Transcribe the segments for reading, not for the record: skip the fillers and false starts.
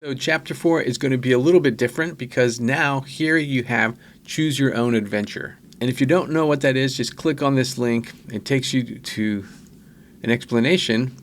So chapter 4 is going to be a little bit different because now here you have choose your own adventure. And if you don't know what that is, just click on this link. It takes you to an explanation,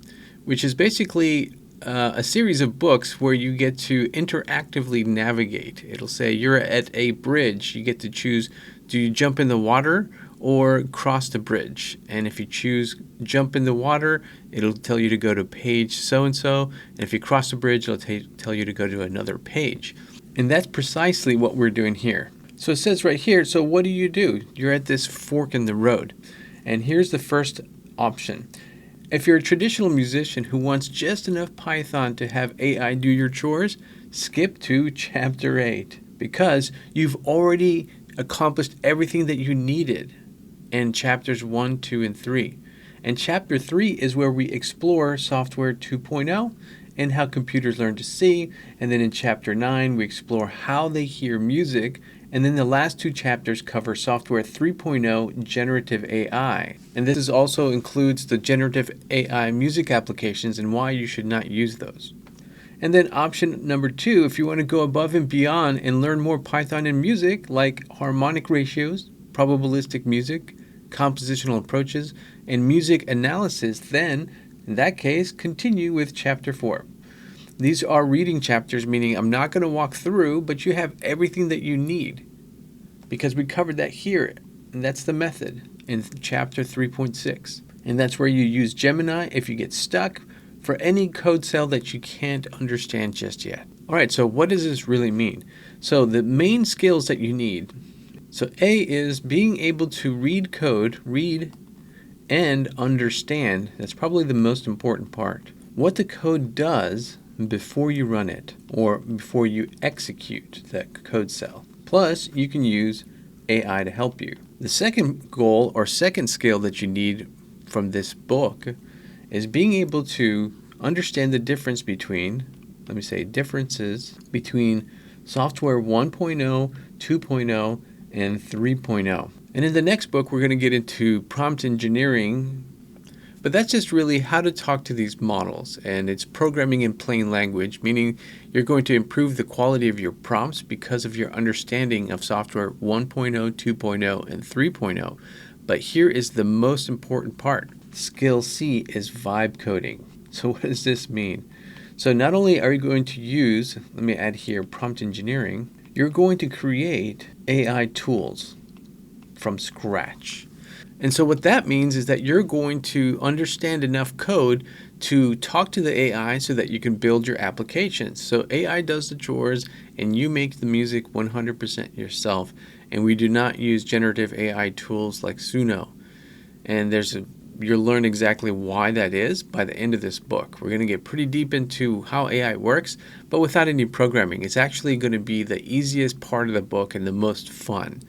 which is basically a series of books where you get to interactively navigate. It'll say you're at a bridge. You get to choose, do you jump in the water or cross the bridge? And if you choose jump in the water, it'll tell you to go to page so-and-so. And if you cross the bridge, it'll tell you to go to another page. And that's precisely what we're doing here. So it says right here, so what do? You're at this fork in the road. And here's the first option. If you're a traditional musician who wants just enough Python to have AI do your chores, skip to chapter 8 because you've already accomplished everything that you needed in chapters 1, 2, and 3. And chapter 3 is where we explore software 2.0 and how computers learn to see. And then in chapter 9, we explore how they hear music. And then the last two chapters cover software 3.0 generative AI. And this also includes the generative AI music applications and why you should not use those. And then option number 2, if you want to go above and beyond and learn more Python and music like harmonic ratios, probabilistic music, compositional approaches, and music analysis, then in that case, continue with chapter 4. These are reading chapters, meaning I'm not going to walk through, but you have everything that you need because we covered that here. And that's the method in chapter 3.6. And that's where you use Gemini if you get stuck for any code cell that you can't understand just yet. All right, so what does this really mean? So the main skills that you need. So A is being able to read code, read and understand. That's probably the most important part. What the code does before you run it or before you execute that code cell. Plus, you can use AI to help you. The second goal or second skill that you need from this book is being able to understand the difference between, differences between software 1.0, 2.0, and 3.0. And in the next book, we're going to get into prompt engineering, but that's just really how to talk to these models. And it's programming in plain language, meaning you're going to improve the quality of your prompts because of your understanding of software 1.0, 2.0, and 3.0. But here is the most important part. Skill C is vibe coding. So what does this mean? So not only are you going to use, let me add here, prompt engineering, you're going to create AI tools from scratch. And so what that means is that you're going to understand enough code to talk to the AI so that you can build your applications. So AI does the chores and you make the music 100% yourself. And we do not use generative AI tools like Suno. And you'll learn exactly why that is by the end of this book. We're going to get pretty deep into how AI works, but without any programming. It's actually going to be the easiest part of the book and the most fun.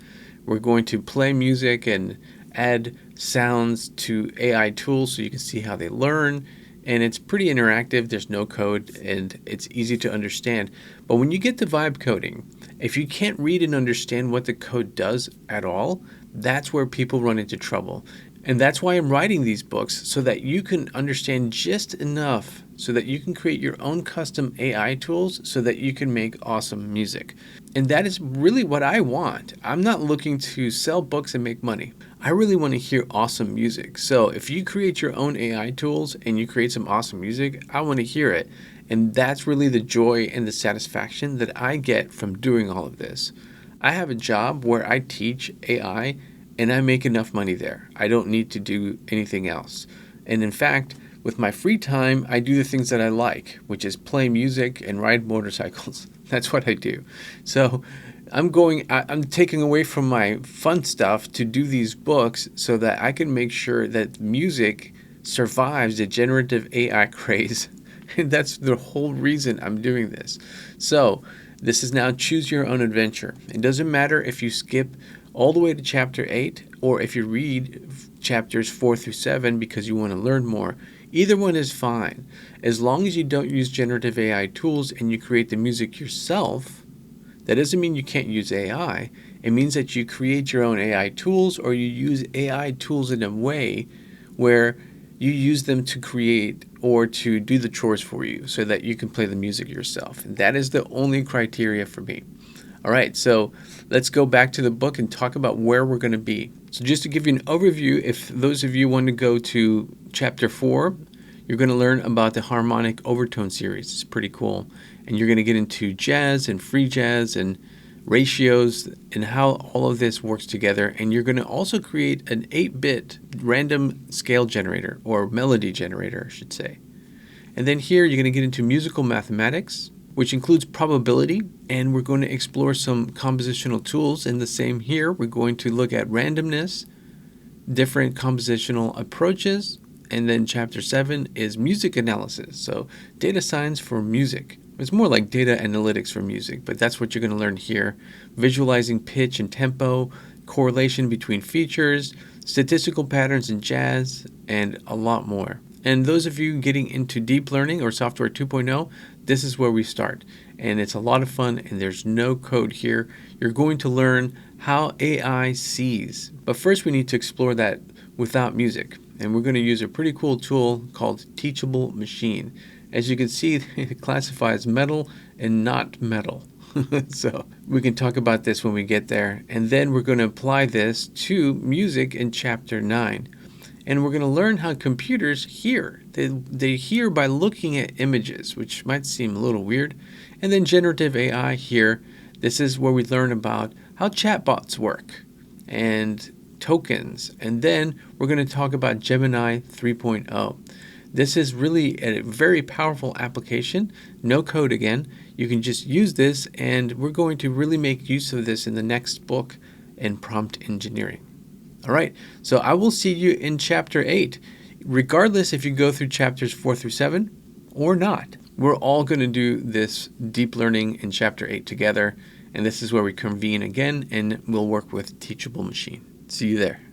We're going to play music and add sounds to AI tools so you can see how they learn. And it's pretty interactive. There's no code and it's easy to understand. But when you get to vibe coding, if you can't read and understand what the code does at all, that's where people run into trouble. And that's why I'm writing these books, so that you can understand just enough so that you can create your own custom AI tools so that you can make awesome music. And that is really what I want. I'm not looking to sell books and make money. I really want to hear awesome music. So if you create your own AI tools and you create some awesome music, I want to hear it. And that's really the joy and the satisfaction that I get from doing all of this. I have a job where I teach AI and I make enough money there. I don't need to do anything else. And in fact, with my free time, I do the things that I like, which is play music and ride motorcycles. That's what I do. So I'm taking away from my fun stuff to do these books so that I can make sure that music survives the generative AI craze. And that's the whole reason I'm doing this. So this is now choose your own adventure. It doesn't matter if you skip all the way to chapter 8 or if you read chapters 4 through 7 because you want to learn more. Either one is fine. As long as you don't use generative AI tools and you create the music yourself, that doesn't mean you can't use AI. It means that you create your own AI tools or you use AI tools in a way where you use them to create or to do the chores for you so that you can play the music yourself. And that is the only criteria for me. All right, so let's go back to the book and talk about where we're going to be. So just to give you an overview, if those of you want to go to chapter 4, you're going to learn about the harmonic overtone series. It's pretty cool. And you're going to get into jazz and free jazz and ratios and how all of this works together. And you're going to also create an 8-bit random scale generator, or melody generator, I should say. And then here you're going to get into musical mathematics, which includes probability, and we're going to explore some compositional tools. And the same here, we're going to look at randomness, different compositional approaches, and then chapter 7 is music analysis, so data science for music. It's more like data analytics for music, but that's what you're going to learn here. Visualizing pitch and tempo, correlation between features, statistical patterns in jazz, and a lot more. And those of you getting into deep learning or software 2.0, this is where we start. And it's a lot of fun, and there's no code here. You're going to learn how AI sees. But first we need to explore that without music. And we're going to use a pretty cool tool called Teachable Machine. As you can see, it classifies metal and not metal. So we can talk about this when we get there. And then we're going to apply this to music in chapter 9. And we're going to learn how computers hear. They hear by looking at images, which might seem a little weird. And then generative AI here. This is where we learn about how chatbots work and tokens. And then we're going to talk about Gemini 3.0. This is really a very powerful application. No code again. You can just use this, and we're going to really make use of this in the next book in prompt engineering. All right, so I will see you in chapter 8. Regardless if you go through chapters 4 through 7 or not, we're all going to do this deep learning in chapter 8 together. And this is where we convene again, and we'll work with Teachable Machine. See you there.